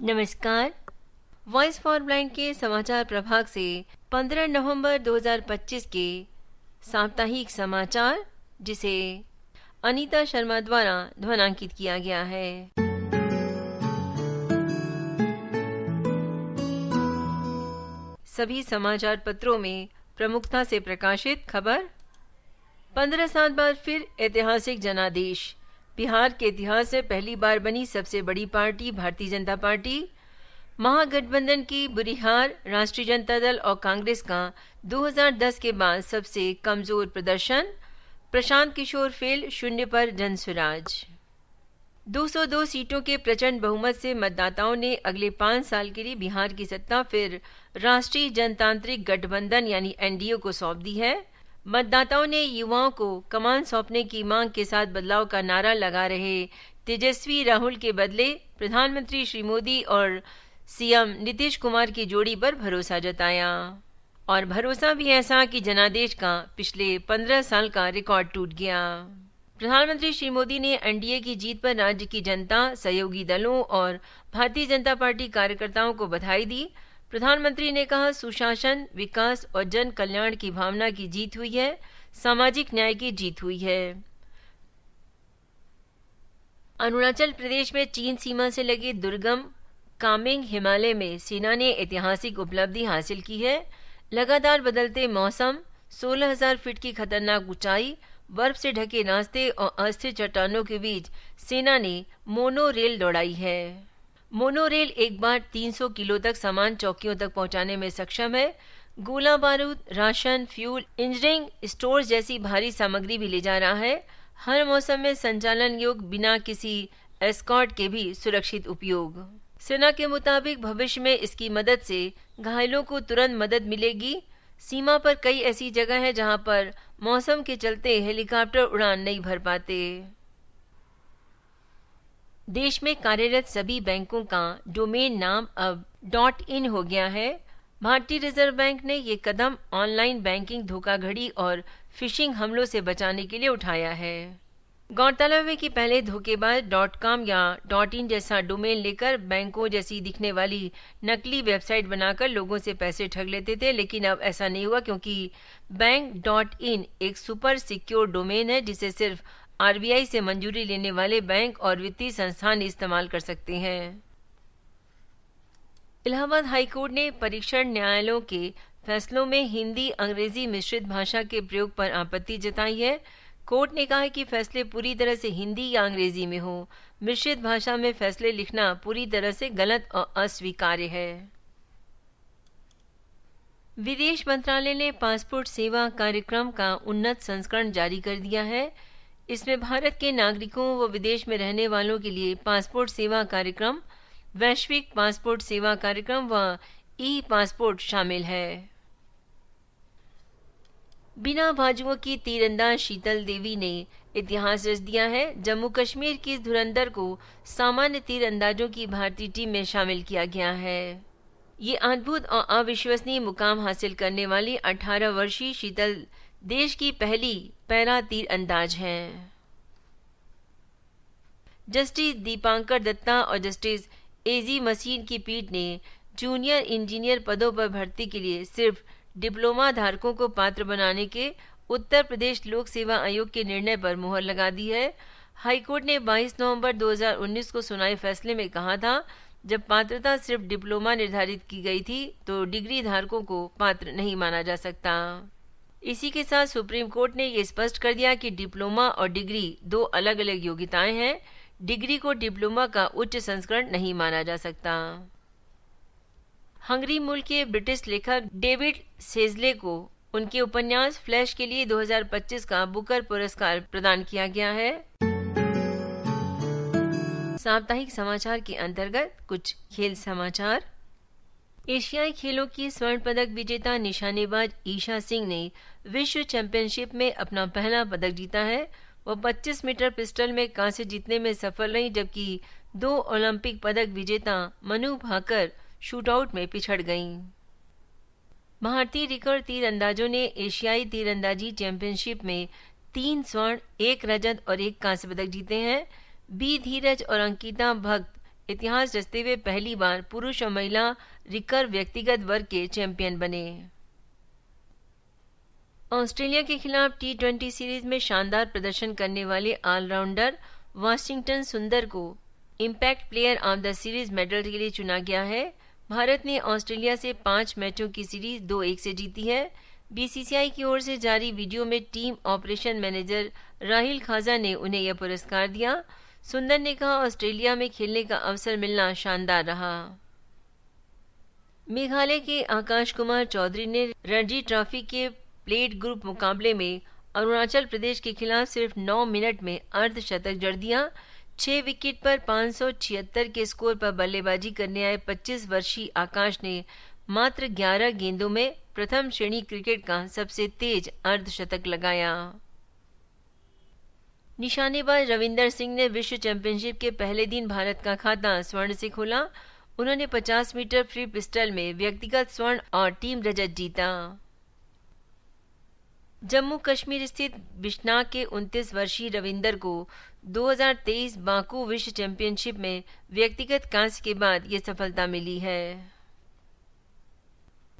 नमस्कार। Voice for blind के समाचार प्रभाग से 15 नवंबर 2025 के साप्ताहिक समाचार, जिसे अनीता शर्मा द्वारा ध्वनांकित किया गया है। सभी समाचार पत्रों में प्रमुखता से प्रकाशित खबर। 15 साल बाद फिर ऐतिहासिक जनादेश। बिहार के इतिहास में पहली बार बनी सबसे बड़ी पार्टी भारतीय जनता पार्टी। महागठबंधन की बुरी हार। राष्ट्रीय जनता दल और कांग्रेस का 2010 के बाद सबसे कमजोर प्रदर्शन। प्रशांत किशोर फेल, शून्य पर जनसुराज। 202 सीटों के प्रचंड बहुमत से मतदाताओं ने अगले 5 साल के लिए बिहार की सत्ता फिर राष्ट्रीय जनतांत्रिक गठबंधन यानी एनडीए को सौंप दी है। मतदाताओं ने युवाओं को कमान सौंपने की मांग के साथ बदलाव का नारा लगा रहे तेजस्वी राहुल के बदले प्रधानमंत्री श्री मोदी और सीएम नीतीश कुमार की जोड़ी पर भरोसा जताया। और भरोसा भी ऐसा कि जनादेश का पिछले 15 साल का रिकॉर्ड टूट गया। प्रधानमंत्री श्री मोदी ने एनडीए की जीत पर राज्य की जनता, सहयोगी दलों और भारतीय जनता पार्टी कार्यकर्ताओं को बधाई दी। प्रधानमंत्री ने कहा, सुशासन, विकास और जन कल्याण की भावना की जीत हुई है, सामाजिक न्याय की जीत हुई है। अरुणाचल प्रदेश में चीन सीमा से लगे दुर्गम कामेंग हिमालय में सेना ने ऐतिहासिक उपलब्धि हासिल की है। लगातार बदलते मौसम, 16,000 फीट की खतरनाक ऊंचाई, बर्फ से ढके रास्ते और अस्थिर चट्टानों के बीच सेना ने मोनो रेल दौड़ाई है। मोनो रेल एक बार 300 किलो तक सामान चौकियों तक पहुंचाने में सक्षम है। गोला बारूद, राशन, फ्यूल, इंजीनियरिंग, स्टोर्स जैसी भारी सामग्री भी ले जा रहा है। हर मौसम में संचालन योग्य, बिना किसी एस्कॉर्ट के भी सुरक्षित उपयोग। सेना के मुताबिक भविष्य में इसकी मदद से घायलों को तुरंत मदद मिलेगी। सीमा पर कई ऐसी जगह है जहां पर मौसम के चलते हेलीकॉप्टर उड़ान नहीं भर पाते। देश में कार्यरत सभी बैंकों का डोमेन नाम अब .in हो गया है। भारतीय रिजर्व बैंक ने ये कदम ऑनलाइन बैंकिंग धोखाधड़ी और फिशिंग हमलों से बचाने के लिए उठाया है। गौरतलब है कि पहले धोखेबाज .com या .in जैसा डोमेन लेकर बैंकों जैसी दिखने वाली नकली वेबसाइट बनाकर लोगों से पैसे ठग लेते थे, लेकिन अब ऐसा नहीं हुआ क्योंकि बैंक .in एक सुपर सिक्योर डोमेन है जिसे सिर्फ आरबीआई से मंजूरी लेने वाले बैंक और वित्तीय संस्थान इस्तेमाल कर सकते हैं। इलाहाबाद हाईकोर्ट ने परीक्षण न्यायालयों के फैसलों में हिंदी अंग्रेजी मिश्रित भाषा के प्रयोग पर आपत्ति जताई है। कोर्ट ने कहा है कि फैसले पूरी तरह से हिंदी या अंग्रेजी में हो। मिश्रित भाषा में फैसले लिखना पूरी तरह से गलत और अस्वीकार्य है। विदेश मंत्रालय ने पासपोर्ट सेवा कार्यक्रम का उन्नत संस्करण जारी कर दिया है। इसमें भारत के नागरिकों व विदेश में रहने वालों के लिए पासपोर्ट सेवा कार्यक्रम, वैश्विक पासपोर्ट सेवा कार्यक्रम व ई पासपोर्ट शामिल है। बिना बाजुओं की तीरंदाज शीतल देवी ने इतिहास रच दिया है। जम्मू कश्मीर की इस धुरंधर को सामान्य तीरंदाजों की भारतीय टीम में शामिल किया गया है। ये अद्भुत और अविश्वसनीय मुकाम हासिल करने वाली 18 वर्षीय शीतल देश की पहली पैरा तीरंदाज हैं। जस्टिस दीपांकर दत्ता और जस्टिस एजी मसीन की पीठ ने जूनियर इंजीनियर पदों पर भर्ती के लिए सिर्फ डिप्लोमा धारकों को पात्र बनाने के उत्तर प्रदेश लोक सेवा आयोग के निर्णय पर मुहर लगा दी है। हाईकोर्ट ने 22 नवंबर 2019 को सुनाए फैसले में कहा था, जब पात्रता सिर्फ डिप्लोमा निर्धारित की गई थी तो डिग्री धारकों को पात्र नहीं माना जा सकता। इसी के साथ सुप्रीम कोर्ट ने यह स्पष्ट कर दिया कि डिप्लोमा और डिग्री दो अलग अलग योग्यताएं हैं। डिग्री को डिप्लोमा का उच्च संस्करण नहीं माना जा सकता। हंगरी मूल के ब्रिटिश लेखक डेविड सेजले को उनके उपन्यास फ्लैश के लिए 2025 का बुकर पुरस्कार प्रदान किया गया है। साप्ताहिक समाचार के अंतर्गत कुछ खेल समाचार। एशियाई खेलों की स्वर्ण पदक विजेता निशानेबाज ईशा सिंह ने विश्व चैंपियनशिप में अपना पहला पदक जीता है। वह 25 मीटर पिस्टल में कांस्य जीतने में सफल रही, जबकि 2 ओलंपिक पदक विजेता मनु भाकर शूटआउट में पिछड़ गईं। भारतीय रिकर्व तीरंदाजों ने एशियाई तीरंदाजी चैंपियनशिप में 3 स्वर्ण, 1 रजत और 1 कांस्य पदक जीते हैं। बी धीरज और अंकिता भक्त इतिहास रचते हुए पहली बार पुरुष और महिला रिकर्व व्यक्तिगत वर्ग के चैंपियन बने। ऑस्ट्रेलिया के खिलाफ T20 सीरीज में शानदार प्रदर्शन करने वाले ऑलराउंडर वाशिंगटन सुंदर को impact player of the series medal के लिए चुना गया है। भारत ने ऑस्ट्रेलिया से 5 मैचों की सीरीज 2-1 से जीती है। बीसीसीआई की ओर से जारी वीडियो में टीम ऑपरेशन मैनेजर राहिल खाजा ने उन्हें यह पुरस्कार दिया। सुंदर ने कहा, ऑस्ट्रेलिया में खेलने का अवसर मिलना शानदार रहा। मेघालय के आकाश कुमार चौधरी ने रणजी ट्रॉफी के प्लेट ग्रुप मुकाबले में अरुणाचल प्रदेश के खिलाफ सिर्फ 9 मिनट में अर्धशतक जड़ दिया। 6 विकेट पर 576 के स्कोर पर बल्लेबाजी करने आए 25 वर्षीय आकाश ने मात्र 11 गेंदों में प्रथम श्रेणी क्रिकेट का सबसे तेज अर्धशतक लगाया। निशानेबाज रविंदर सिंह ने विश्व चैंपियनशिप के पहले दिन भारत का खाता स्वर्ण से खोला। उन्होंने 50 मीटर फ्री पिस्टल में व्यक्तिगत स्वर्ण और टीम रजत जीता। जम्मू कश्मीर स्थित बिश्नाक के 29 वर्षीय रविंदर को 2023 बाकू विश्व चैंपियनशिप में व्यक्तिगत कांस्य के बाद ये सफलता मिली है।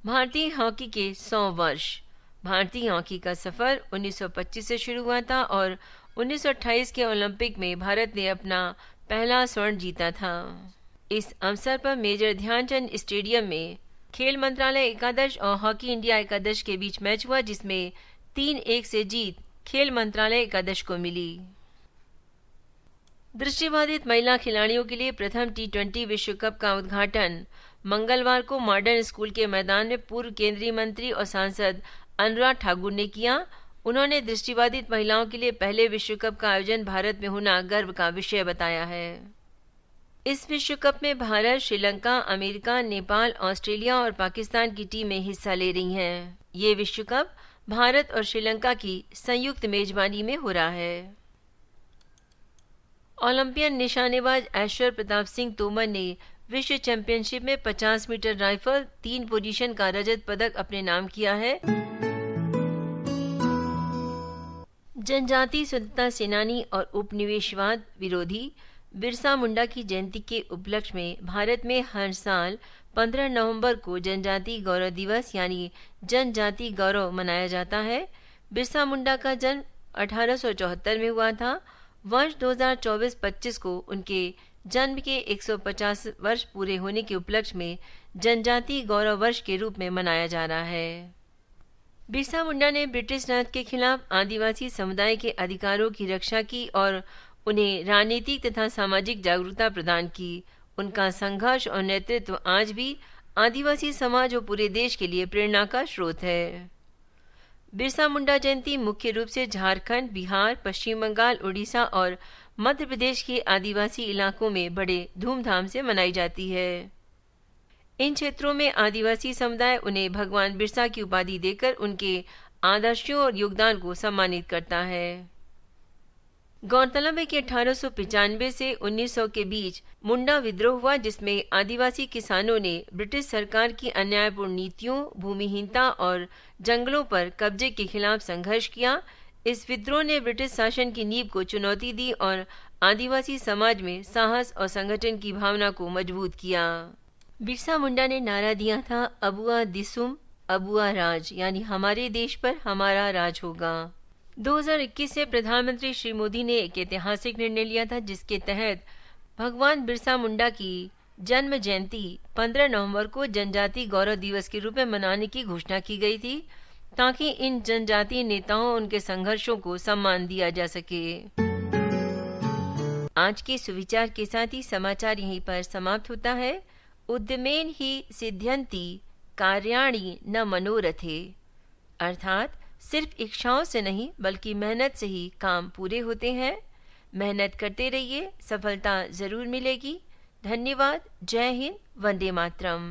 भारतीय हॉकी के 100 वर्ष। भारतीय हॉकी का सफर 1925 से शुरू हुआ था और 1928 के ओलंपिक में भारत ने अपना पहला स्वर्ण जीता था। इस अवसर पर मेजर ध्यानचंद स्टेडियम में खेल मंत्रालय एकादश और हॉकी इंडिया एकादश के बीच मैच हुआ, जिसमें 3-1 से जीत खेल मंत्रालय एकादश को मिली। दृष्टिबाधित महिला खिलाड़ियों के लिए प्रथम T20 विश्व कप का उद्घाटन मंगलवार को मॉडर्न स्कूल के मैदान में पूर्व केंद्रीय मंत्री और सांसद अनुराग ठाकुर ने किया। उन्होंने दृष्टिबाधित महिलाओं के लिए पहले विश्व कप का आयोजन भारत में होना गर्व का विषय बताया है। इस विश्व कप में भारत, श्रीलंका, अमेरिका, नेपाल, ऑस्ट्रेलिया और पाकिस्तान की टीमें हिस्सा ले रही हैं। ये विश्व कप भारत और श्रीलंका की संयुक्त मेजबानी में हो रहा है। ओलंपियन निशानेबाज ऐश्वर्य प्रताप सिंह तोमर ने विश्व चैंपियनशिप में 50 मीटर राइफल 3 पोजीशन का रजत पदक अपने नाम किया है। जनजातीय स्वतंत्रता सेनानी और उपनिवेशवाद विरोधी बिरसा मुंडा की जयंती के उपलक्ष्य में भारत में हर साल 15 नवंबर को जनजातीय गौरव दिवस यानी जनजातीय गौरव मनाया जाता है। बिरसा मुंडा का जन्म 1874 में हुआ था। वर्ष 2024-25 को उनके जन्म के 150 वर्ष पूरे होने के उपलक्ष्य में जनजातीय गौरव वर्ष के रूप में मनाया जा रहा है। बिरसा मुंडा ने ब्रिटिश राज के खिलाफ आदिवासी समुदाय के अधिकारों की रक्षा की और उन्हें राजनीतिक तथा सामाजिक जागरूकता प्रदान की। उनका संघर्ष और नेतृत्व आज भी आदिवासी समाज और पूरे देश के लिए प्रेरणा का स्रोत है। बिरसा मुंडा जयंती मुख्य रूप से झारखंड, बिहार, पश्चिम बंगाल, उड़ीसा और मध्य प्रदेश के आदिवासी इलाकों में बड़े धूमधाम से मनाई जाती है। इन क्षेत्रों में आदिवासी समुदाय उन्हें भगवान बिरसा की उपाधि देकर उनके आदर्शों और योगदान को सम्मानित करता है। गौरतलब है कि 1895 से 1900 के बीच मुंडा विद्रोह हुआ, जिसमें आदिवासी किसानों ने ब्रिटिश सरकार की अन्यायपूर्ण नीतियों, भूमिहीनता और जंगलों पर कब्जे के खिलाफ संघर्ष किया। इस विद्रोह ने ब्रिटिश शासन की नींव को चुनौती दी और आदिवासी समाज में साहस और संगठन की भावना को मजबूत किया। बिरसा मुंडा ने नारा दिया था, अबुआ दिसुम अबुआ राज, यानी हमारे देश पर हमारा राज होगा। 2021 से प्रधानमंत्री श्री मोदी ने एक ऐतिहासिक निर्णय लिया था, जिसके तहत भगवान बिरसा मुंडा की जन्म जयंती 15 नवंबर को जनजातीय गौरव दिवस के रूप में मनाने की घोषणा की गई थी, ताकि इन जनजातीय नेताओं और उनके संघर्षों को सम्मान दिया जा सके। आज के सुविचार के साथ ही समाचार यहीं पर समाप्त होता है। उद्यमेन ही सिद्ध्यन्ति कार्याणि न मनोरथे, अर्थात सिर्फ इच्छाओं से नहीं बल्कि मेहनत से ही काम पूरे होते हैं। मेहनत करते रहिए, सफलता जरूर मिलेगी। धन्यवाद। जय हिंद। वंदे मातरम।